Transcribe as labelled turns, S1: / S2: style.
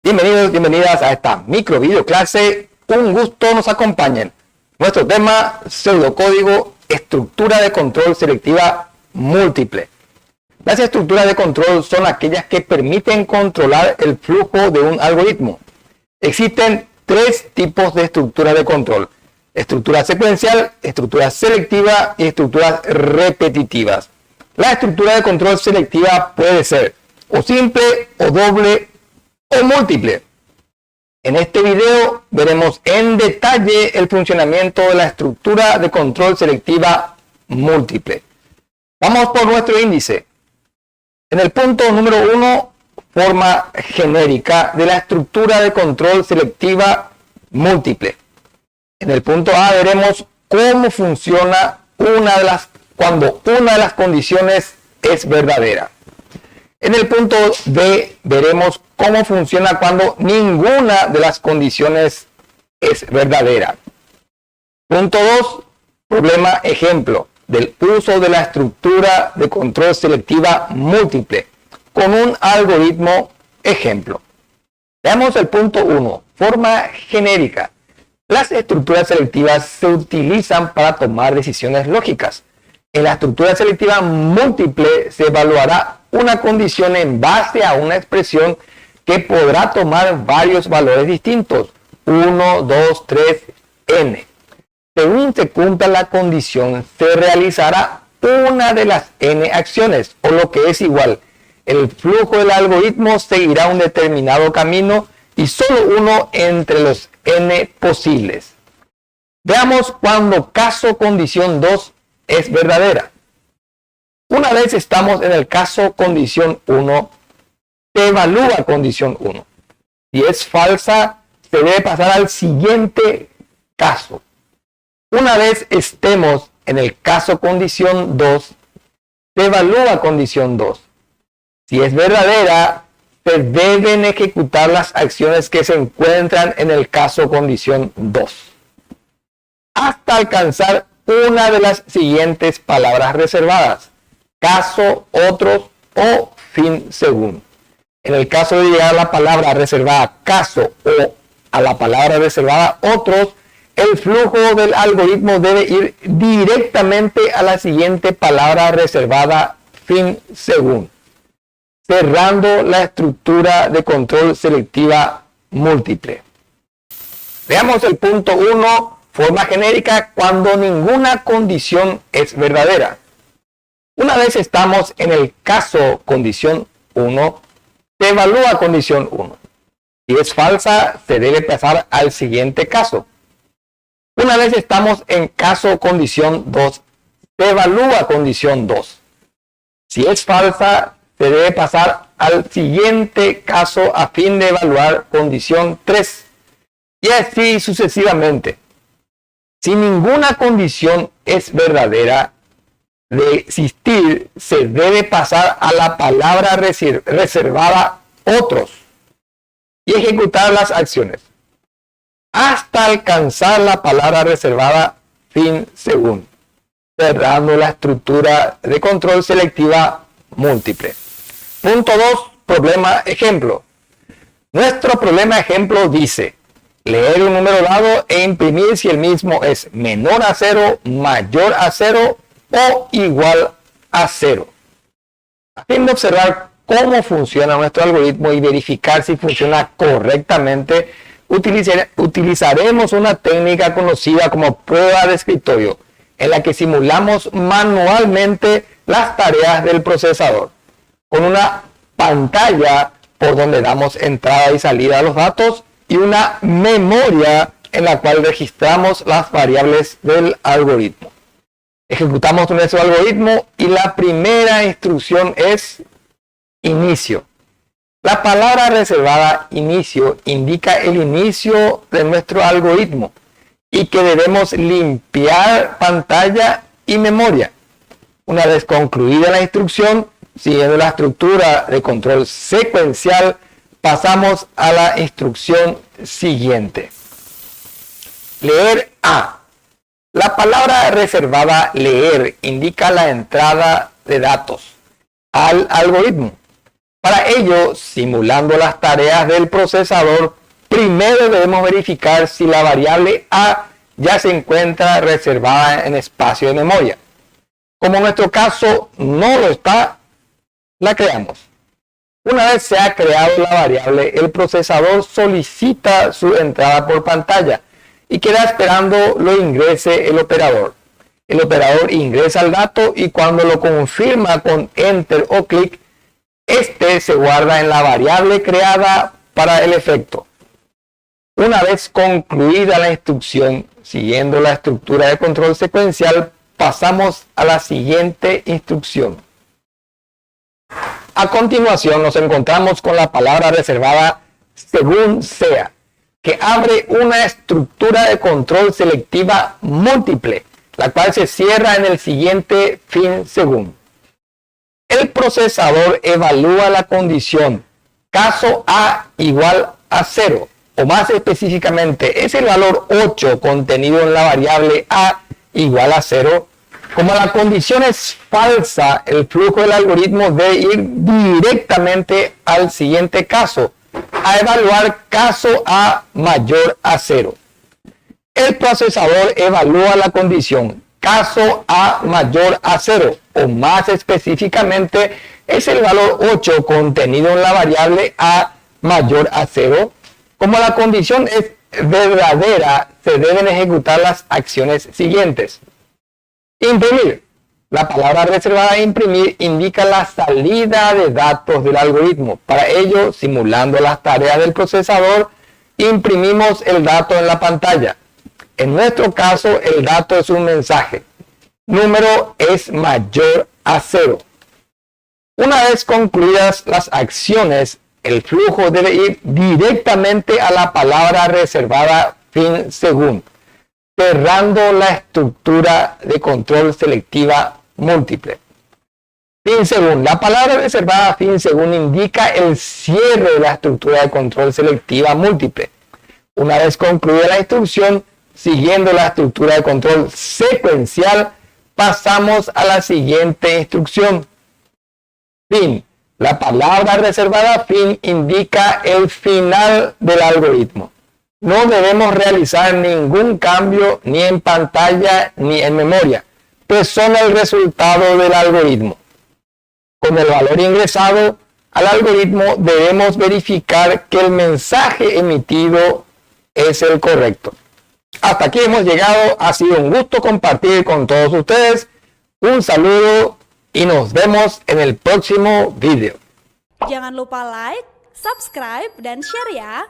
S1: Bienvenidos, bienvenidas a esta micro video clase. Un gusto nos acompañen. Nuestro tema, pseudocódigo, estructura de control selectiva múltiple. Las estructuras de control son aquellas que permiten controlar el flujo de un algoritmo. Existen tres tipos de estructura de control: estructura secuencial, estructura selectiva y estructuras repetitivas. La estructura de control selectiva puede ser o simple, o doble, o múltiple. En este video veremos en detalle el funcionamiento de la estructura de control selectiva múltiple. Vamos por nuestro índice. En el punto número 1, forma genérica de la estructura de control selectiva múltiple. En el punto A veremos cómo funciona cuando una de las condiciones es verdadera. En el punto B veremos cómo funciona cuando ninguna de las condiciones es verdadera. Punto 2, problema ejemplo del uso de la estructura de control selectiva múltiple con un algoritmo ejemplo. Veamos el punto 1, forma genérica. Las estructuras selectivas se utilizan para tomar decisiones lógicas. En la estructura selectiva múltiple se evaluará una condición en base a una expresión que podrá tomar varios valores distintos, 1, 2, 3, n. Según se cumpla la condición, se realizará una de las n acciones, o lo que es igual, el flujo del algoritmo seguirá un determinado camino y solo uno entre los n posibles. Veamos cuando caso condición 2 es verdadera. Una vez estamos en el caso condición 1, se evalúa condición 1. Si es falsa, se debe pasar al siguiente caso. Una vez estemos en el caso condición 2, se evalúa condición 2. Si es verdadera, se deben ejecutar las acciones que se encuentran en el caso condición 2, hasta alcanzar una de las siguientes palabras reservadas: caso, otros o fin según. En el caso de llegar a la palabra reservada caso o a la palabra reservada otros, el flujo del algoritmo debe ir directamente a la siguiente palabra reservada fin según, cerrando la estructura de control selectiva múltiple. Veamos el punto 1, forma genérica cuando ninguna condición es verdadera. Una vez estamos en el caso condición 1, se evalúa condición 1. Si es falsa, se debe pasar al siguiente caso. Una vez estamos en caso condición 2, se evalúa condición 2. Si es falsa, se debe pasar al siguiente caso a fin de evaluar condición 3. Y así sucesivamente. Si ninguna condición es verdadera, de existir, se debe pasar a la palabra reservada otros y ejecutar las acciones hasta alcanzar la palabra reservada fin según, cerrando la estructura de control selectiva múltiple. Punto 2, problema ejemplo. Nuestro problema ejemplo dice: leer un número dado e imprimir si el mismo es menor a 0, mayor a 0 o igual a 0. A fin de observar cómo funciona nuestro algoritmo y verificar si funciona correctamente, utilizaremos una técnica conocida como prueba de escritorio, en la que simulamos manualmente las tareas del procesador, con una pantalla por donde damos entrada y salida a los datos y una memoria en la cual registramos las variables del algoritmo. Ejecutamos nuestro algoritmo y la primera instrucción es inicio. La palabra reservada inicio indica el inicio de nuestro algoritmo y que debemos limpiar pantalla y memoria. Una vez concluida la instrucción, siguiendo la estructura de control secuencial, pasamos a la instrucción siguiente. Leer A. La palabra reservada leer indica la entrada de datos al algoritmo. Para ello, simulando las tareas del procesador, primero debemos verificar si la variable A ya se encuentra reservada en espacio de memoria. Como en nuestro caso no lo está, la creamos. Una vez se ha creado la variable, el procesador solicita su entrada por pantalla y queda esperando lo ingrese el operador. El operador ingresa el dato y cuando lo confirma con Enter o clic, este se guarda en la variable creada para el efecto. Una vez concluida la instrucción, siguiendo la estructura de control secuencial, pasamos a la siguiente instrucción. A continuación nos encontramos con la palabra reservada según sea, que abre una estructura de control selectiva múltiple, la cual se cierra en el siguiente fin según. El procesador evalúa la condición caso A igual a 0, o más específicamente es el valor 8 contenido en la variable A igual a 0. Como la condición es falsa, el flujo del algoritmo debe ir directamente al siguiente caso, a evaluar caso A mayor a 0. El procesador evalúa la condición caso A mayor a 0, o más específicamente es el valor 8 contenido en la variable A mayor a 0. Como la condición es verdadera, se deben ejecutar las acciones siguientes. Imprimir. La palabra reservada imprimir indica la salida de datos del algoritmo. Para ello, simulando las tareas del procesador, imprimimos el dato en la pantalla. En nuestro caso, el dato es un mensaje. Número es mayor a 0. Una vez concluidas las acciones, el flujo debe ir directamente a la palabra reservada fin según, cerrando la estructura de control selectiva múltiple. Fin según. La palabra reservada fin según indica el cierre de la estructura de control selectiva múltiple. Una vez concluida la instrucción, siguiendo la estructura de control secuencial, pasamos a la siguiente instrucción. Fin. La palabra reservada fin indica el final del algoritmo. No debemos realizar ningún cambio ni en pantalla ni en memoria, pues son el resultado del algoritmo. Con el valor ingresado al algoritmo debemos verificar que el mensaje emitido es el correcto. Hasta aquí hemos llegado. Ha sido un gusto compartir con todos ustedes. Un saludo y nos vemos en el próximo video.
S2: Jangan lupa like, subscribe, dan share ya!